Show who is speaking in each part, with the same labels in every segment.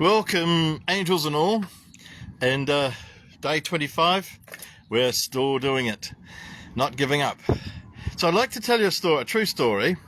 Speaker 1: Welcome, angels and all, and day 25, we're still doing it, not giving up. So I'd like to tell you a true story,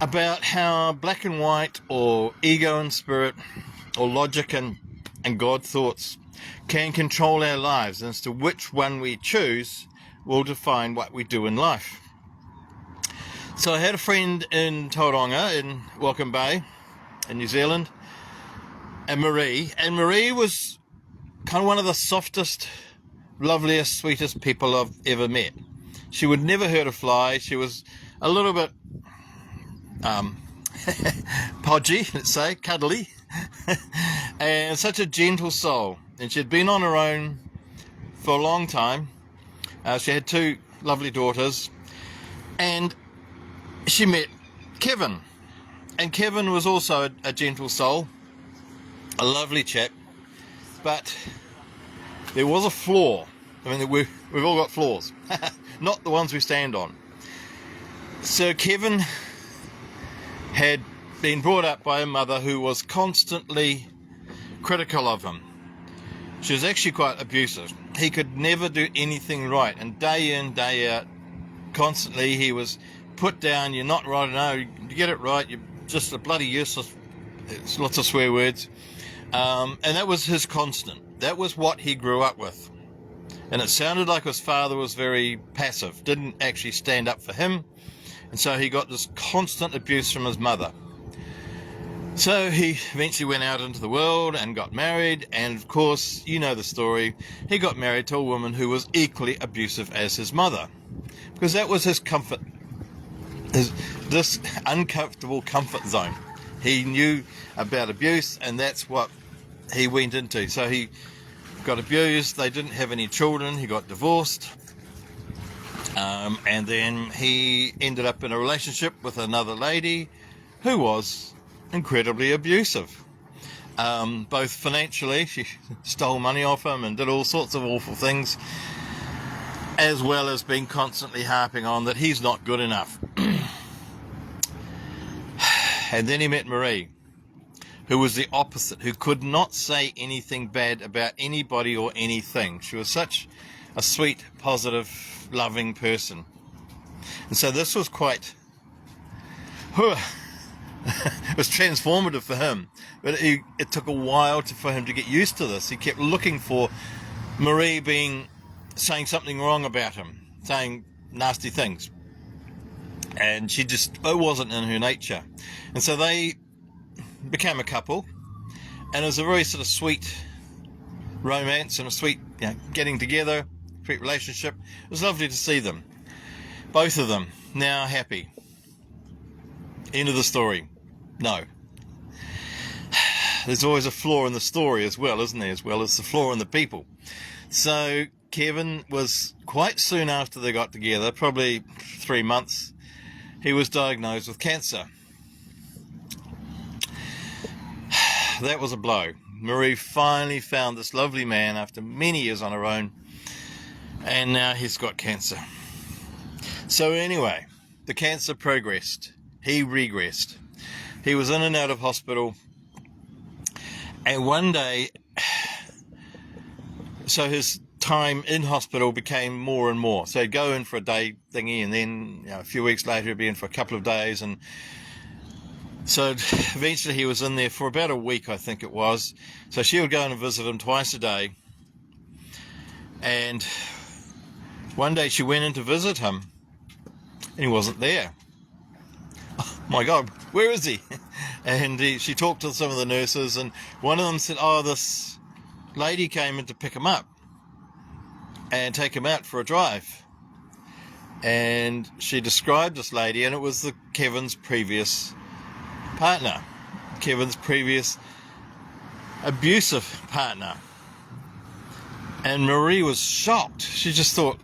Speaker 1: about how black and white, or ego and spirit, or logic and God thoughts can control our lives, and as to which one we choose will define what we do in life. So I had a friend in Tauranga, in Welcome Bay, in New Zealand, and Marie was kind of one of the softest, loveliest, sweetest people I've ever met. She would never hurt a fly. She was a little bit podgy, let's say, cuddly, and such a gentle soul. And she'd been on her own for a long time. She had two lovely daughters, and she met Kevin. And Kevin was also a gentle soul, a lovely chap, but there was a flaw. I mean, we've all got flaws, not the ones we stand on. So Kevin had been brought up by a mother who was constantly critical of him. She was actually quite abusive. He could never do anything right, and day in, day out, constantly he was put down. You're not right, no, you get it right, you're just a bloody useless. It's lots of swear words. And that was his constant. That was what he grew up with. And it sounded like his father was very passive, didn't actually stand up for him. And so he got this constant abuse from his mother. So he eventually went out into the world and got married. And of course, you know the story. He got married to a woman who was equally abusive as his mother. Because that was his comfort. This uncomfortable comfort zone. He knew about abuse, and that's what he went into. So he got abused, they didn't have any children, he got divorced, and then he ended up in a relationship with another lady who was incredibly abusive. Both financially, she stole money off him and did all sorts of awful things, as well as being constantly harping on that he's not good enough. And then he met Marie, who was the opposite, who could not say anything bad about anybody or anything. She was such a sweet, positive, loving person. And so this was quite, it was transformative for him. But it took a while for him to get used to this. He kept looking for Marie saying something wrong about him, saying nasty things. And it wasn't in her nature. And so they became a couple, and it was a very sort of sweet romance and a sweet, getting together, sweet relationship. It was lovely to see them, both of them now happy. End of the story. No, there's always a flaw in the story as well, isn't there, as well as the flaw in the people. So Kevin was, quite soon after they got together, probably 3 months, he was diagnosed with cancer. That was a blow. Marie finally found this lovely man after many years on her own, and now he's got cancer. So anyway, the cancer progressed. He regressed. He was in and out of hospital, and one day, so his time in hospital became more and more. So he'd go in for a day thingy, and then a few weeks later he'd be in for a couple of days, and so eventually he was in there for about a week, I think it was. So she would go and visit him twice a day. And one day she went in to visit him, and he wasn't there. Oh my God, where is he? And she talked to some of the nurses, and one of them said, this lady came in to pick him up and take him out for a drive. And she described this lady, and it was Kevin's previous partner, Kevin's previous abusive partner. And Marie was shocked. She just thought,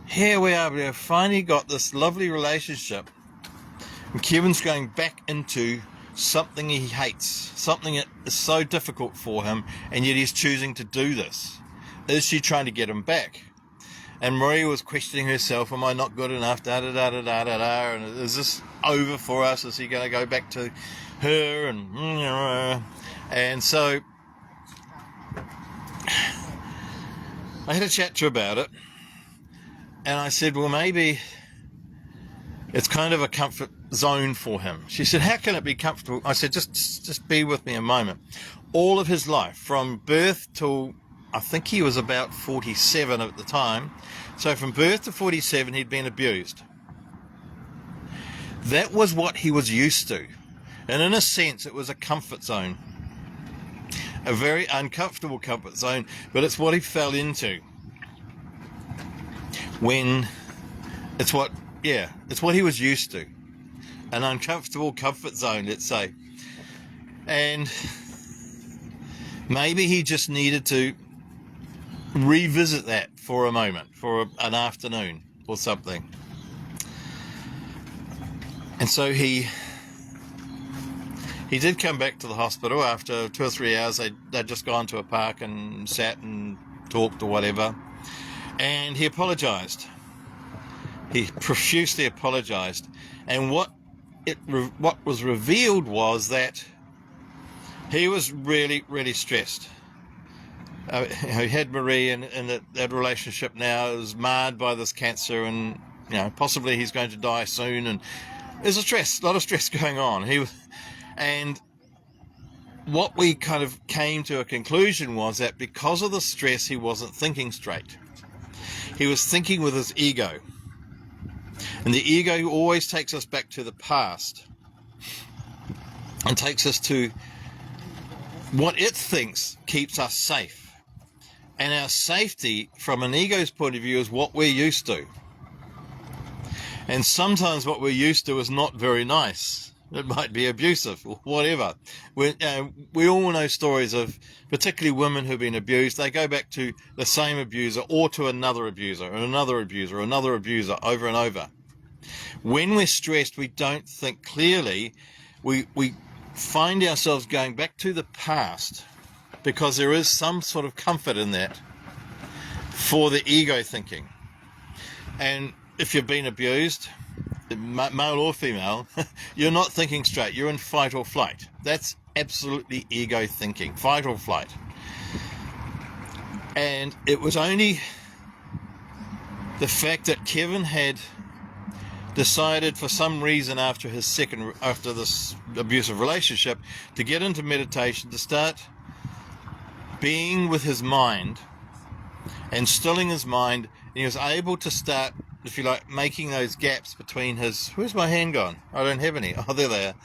Speaker 1: here we are, we have finally got this lovely relationship, and Kevin's going back into something he hates, something that is so difficult for him, and yet he's choosing to do this. Is she trying to get him back? And Marie was questioning herself, am I not good enough, and is this over for us? Is he going to go back to her? And so I had a chat to her about it, and I said, well, maybe it's kind of a comfort zone for him. She said, how can it be comfortable? I said, just be with me a moment. All of his life, from birth till, I think he was about 47 at the time. So from birth to 47, he'd been abused. That was what he was used to. And in a sense, it was a comfort zone. A very uncomfortable comfort zone, but it's what he fell into. It's what he was used to. An uncomfortable comfort zone, let's say. And maybe he just needed to revisit that for a moment, for an afternoon or something. And so he did come back to the hospital after 2 or 3 hours. They'd just gone to a park and sat and talked or whatever. And he apologised. He profusely apologised. And what was revealed was that he was really, really stressed. He had Marie, and that relationship now is marred by this cancer, and possibly he's going to die soon. And there's a lot of stress going on. And what we kind of came to a conclusion was that because of the stress, he wasn't thinking straight. He was thinking with his ego. And the ego always takes us back to the past and takes us to what it thinks keeps us safe. And our safety from an ego's point of view is what we're used to. And sometimes what we're used to is not very nice. It might be abusive or whatever. We all know stories of particularly women who've been abused. They go back to the same abuser or to another abuser and another abuser, another abuser over and over. When we're stressed, we don't think clearly. We find ourselves going back to the past because there is some sort of comfort in that for the ego thinking. And if you've been abused, male or female, you're not thinking straight. You're in fight or flight. That's absolutely ego thinking, fight or flight. And it was only the fact that Kevin had decided for some reason after this abusive relationship to get into meditation, to start being with his mind and stilling his mind, and he was able to start, if you like, making those gaps between his... Where's my hand gone? I don't have any. Oh, there they are.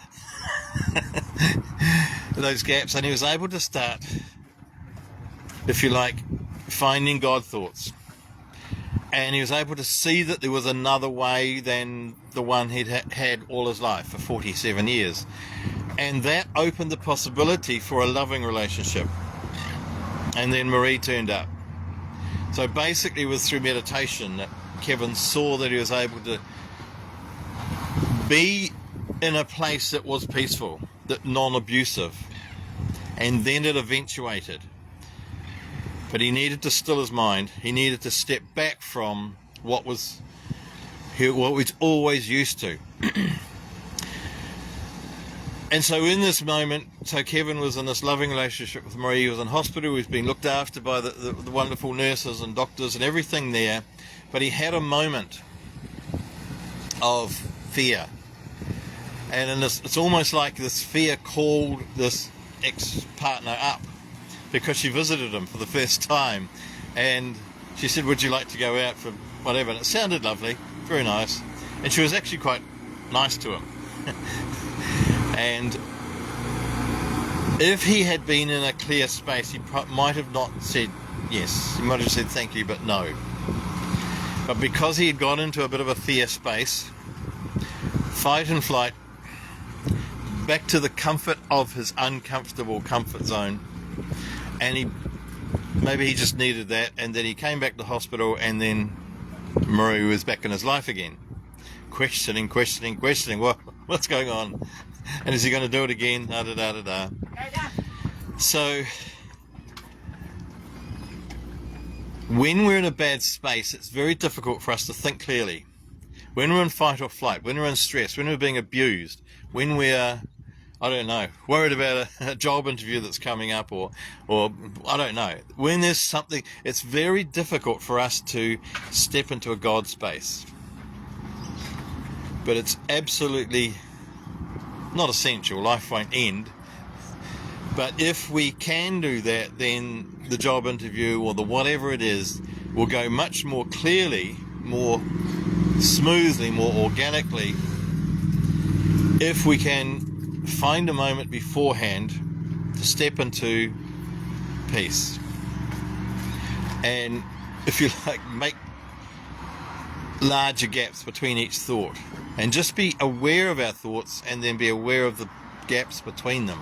Speaker 1: Those gaps, and he was able to start, if you like, finding God thoughts. And he was able to see that there was another way than the one he'd had all his life for 47 years. And that opened the possibility for a loving relationship. And then Marie turned up. So basically it was through meditation that Kevin saw that he was able to be in a place that was peaceful, that non-abusive. And then it eventuated. But he needed to still his mind. He needed to step back from what was always used to. And so in this moment, so Kevin was in this loving relationship with Marie. He was in hospital. He was being looked after by the wonderful nurses and doctors and everything there. But he had a moment of fear. And in this, it's almost like this fear called this ex-partner up, because she visited him for the first time, and she said, would you like to go out for whatever? And it sounded lovely, very nice, and she was actually quite nice to him. And if he had been in a clear space, he might have not said yes. He might have said thank you, but no. But because he had gone into a bit of a fear space, fight and flight, back to the comfort of his uncomfortable comfort zone, and maybe he just needed that, and then he came back to hospital, and then Marie was back in his life again, questioning what's going on, and is he going to do it again? So when we're in a bad space, it's very difficult for us to think clearly. When we're in fight or flight, when we're in stress, when we're being abused, when we're I don't know, worried about a job interview that's coming up, or I don't know. When there's something, it's very difficult for us to step into a God space. But it's absolutely not essential. Life won't end. But if we can do that, then the job interview or the whatever it is will go much more clearly, more smoothly, more organically, if we can find a moment beforehand to step into peace. And if you like, make larger gaps between each thought, and just be aware of our thoughts and then be aware of the gaps between them.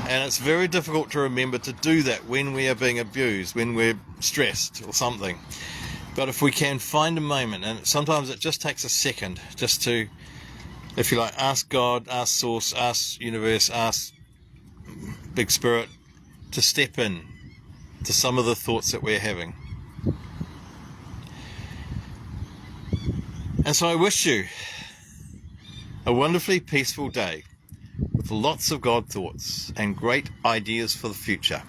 Speaker 1: And it's very difficult to remember to do that when we are being abused, when we're stressed or something. But if we can find a moment, and sometimes it just takes a second just to, if you like, ask God, ask Source, ask Universe, ask Big Spirit to step in to some of the thoughts that we're having. And so I wish you a wonderfully peaceful day with lots of God thoughts and great ideas for the future.